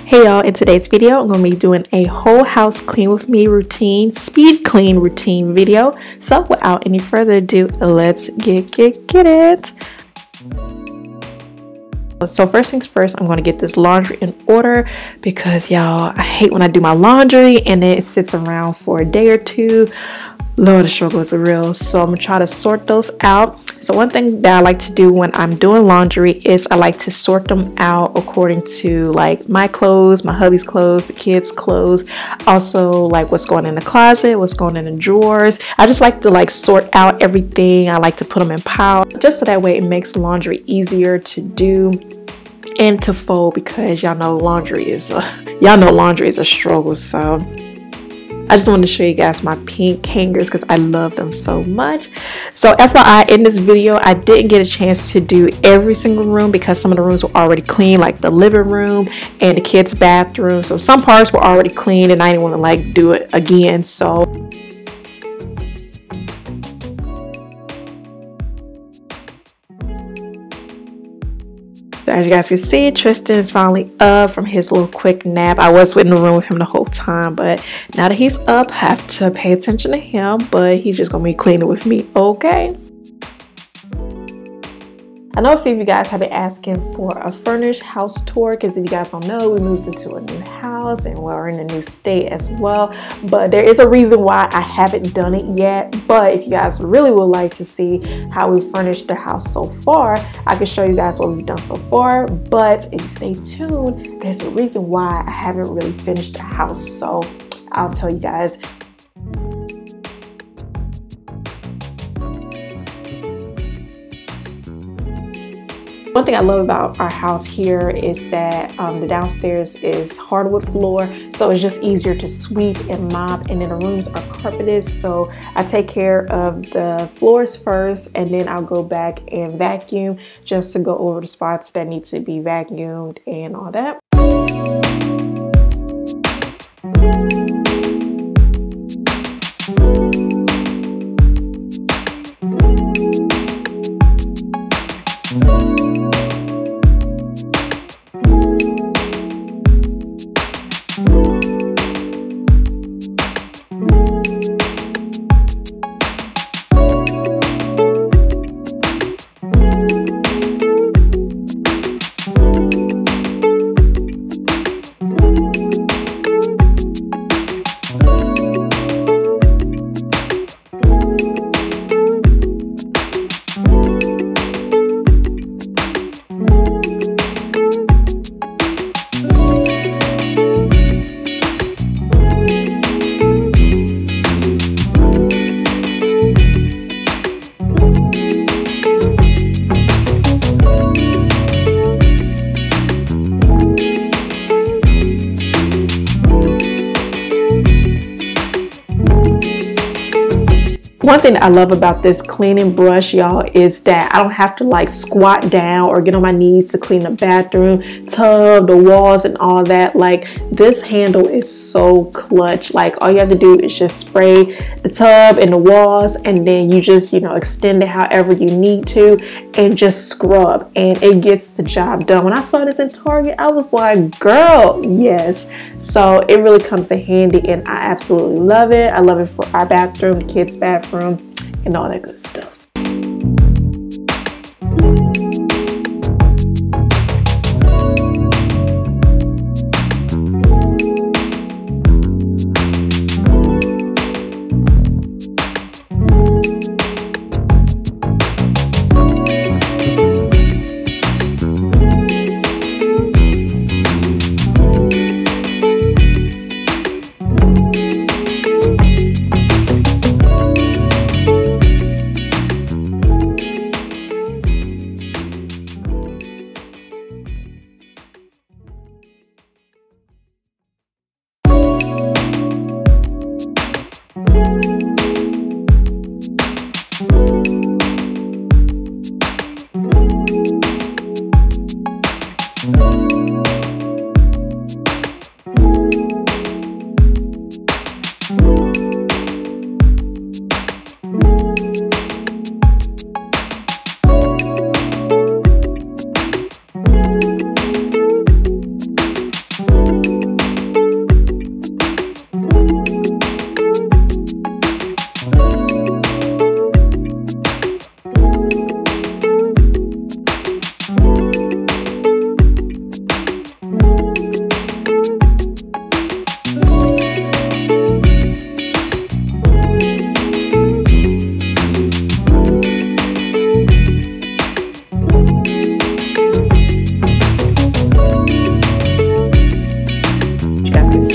Hey y'all, in today's video I'm going to be doing a whole house clean with me routine, speed clean routine video. So without any further ado, let's get it. So first things first, I'm going to get this laundry in order because y'all, I hate when I do my laundry and it sits around for a day or two. Lord, the struggle is real. So I'm going to try to sort those out. So one thing that I like to do when I'm doing laundry is I like to sort them out according to like my clothes, my hubby's clothes, the kids' clothes, also like what's going in the closet, what's going in the drawers. I just like to like sort out everything. I like to put them in piles just so that way it makes laundry easier to do and to fold, because y'all know laundry is a struggle. So I just wanted to show you guys my pink hangers because I love them so much. So FYI, in this video, I didn't get a chance to do every single room because some of the rooms were already clean, like the living room and the kids' bathroom. So some parts were already clean and I didn't want to like do it again. So as you guys can see, Tristan is finally up from his little quick nap. I was in the room with him the whole time, but now that he's up, I have to pay attention to him, but he's just gonna be cleaning with me, okay? I know a few of you guys have been asking for a furnished house tour because if you guys don't know, we moved into a new house and we're in a new state as well. But there is a reason why I haven't done it yet. But if you guys really would like to see how we furnished the house so far, I can show you guys what we've done so far. But if you stay tuned, there's a reason why I haven't really finished the house. So I'll tell you guys. One thing I love about our house here is that the downstairs is hardwood floor, so it's just easier to sweep and mop, and then the rooms are carpeted, so I take care of the floors first and then I'll go back and vacuum just to go over the spots that need to be vacuumed and all that. One thing that I love about this cleaning brush, y'all, is that I don't have to like squat down or get on my knees to clean the bathroom, tub, the walls and all that. Like this handle is so clutch. Like all you have to do is just spray the tub and the walls and then you just, you know, extend it however you need to and just scrub and it gets the job done. When I saw this in Target, I was like, girl, yes. So it really comes in handy and I absolutely love it. I love it for our bathroom, the kids' bathroom, and all that good stuff.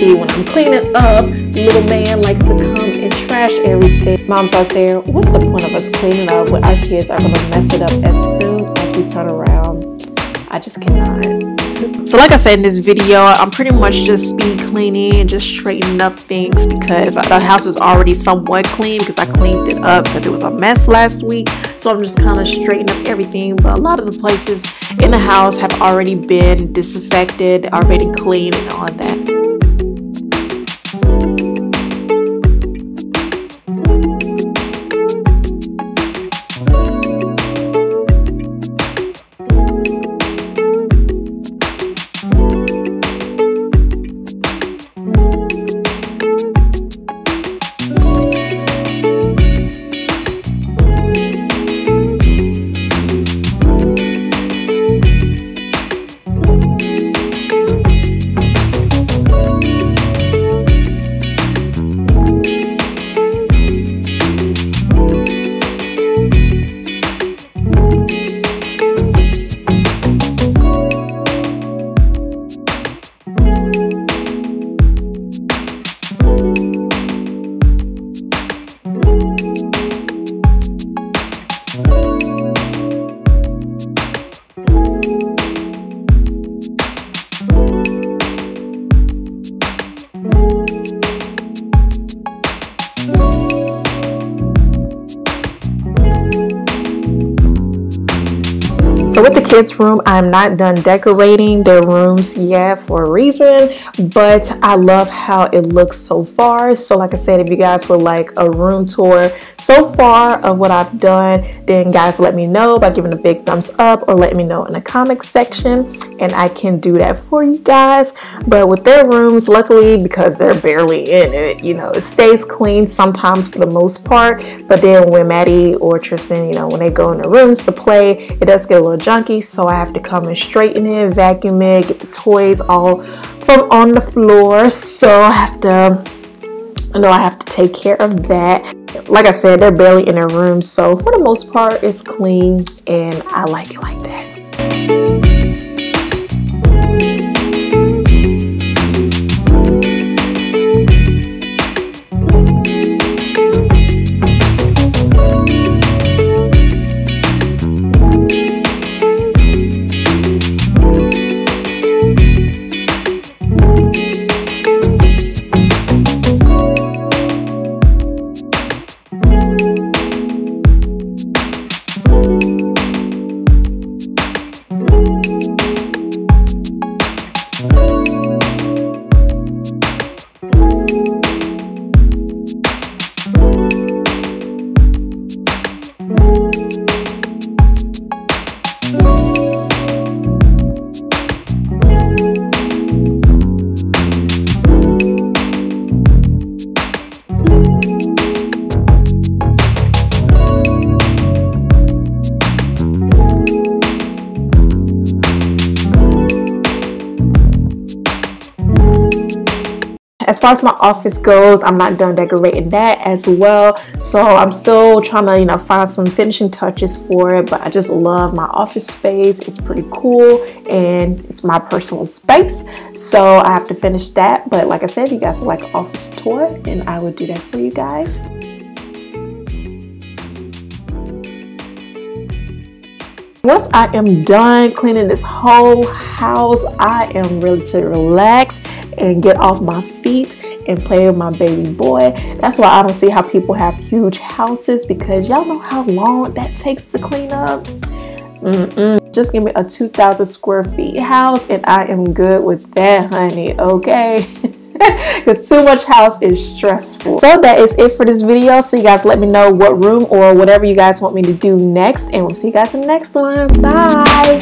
to when I'm cleaning up, little man likes to come and trash everything. Moms out there, what's the point of us cleaning up when our kids are going to mess it up as soon as we turn around? I just cannot. So like I said in this video, I'm pretty much just speed cleaning and just straightening up things because the house was already somewhat clean because I cleaned it up because it was a mess last week. So I'm just kind of straightening up everything. But a lot of the places in the house have already been disinfected, already cleaned and all that. So with the kids' room, I'm not done decorating their rooms yet for a reason, but I love how it looks so far. So like I said, if you guys would like a room tour so far of what I've done, then guys let me know by giving a big thumbs up or let me know in the comment section and I can do that for you guys. But with their rooms, luckily, because they're barely in it, you know, it stays clean sometimes for the most part. But then when Maddie or Tristan, you know, when they go in the rooms to play, it does get a little junky, so I have to come and straighten it, vacuum it, get the toys all from on the floor. So I have to take care of that. Like I said, they're barely in their room, so for the most part it's clean and I like it like that. As far as my office goes, I'm not done decorating that as well. So I'm still trying to, you know, find some finishing touches for it. But I just love my office space. It's pretty cool and it's my personal space. So I have to finish that. But like I said, you guys would like an office tour and I would do that for you guys. Once I am done cleaning this whole house, I am ready to relax and get off my feet and play with my baby boy. That's why I don't see how people have huge houses, because y'all know how long that takes to clean up. Just give me a 2,000 square feet house and I am good with that, honey, okay? Because too much house is stressful. So that is it for this video. So you guys let me know what room or whatever you guys want me to do next, and we'll see you guys in the next one. Bye.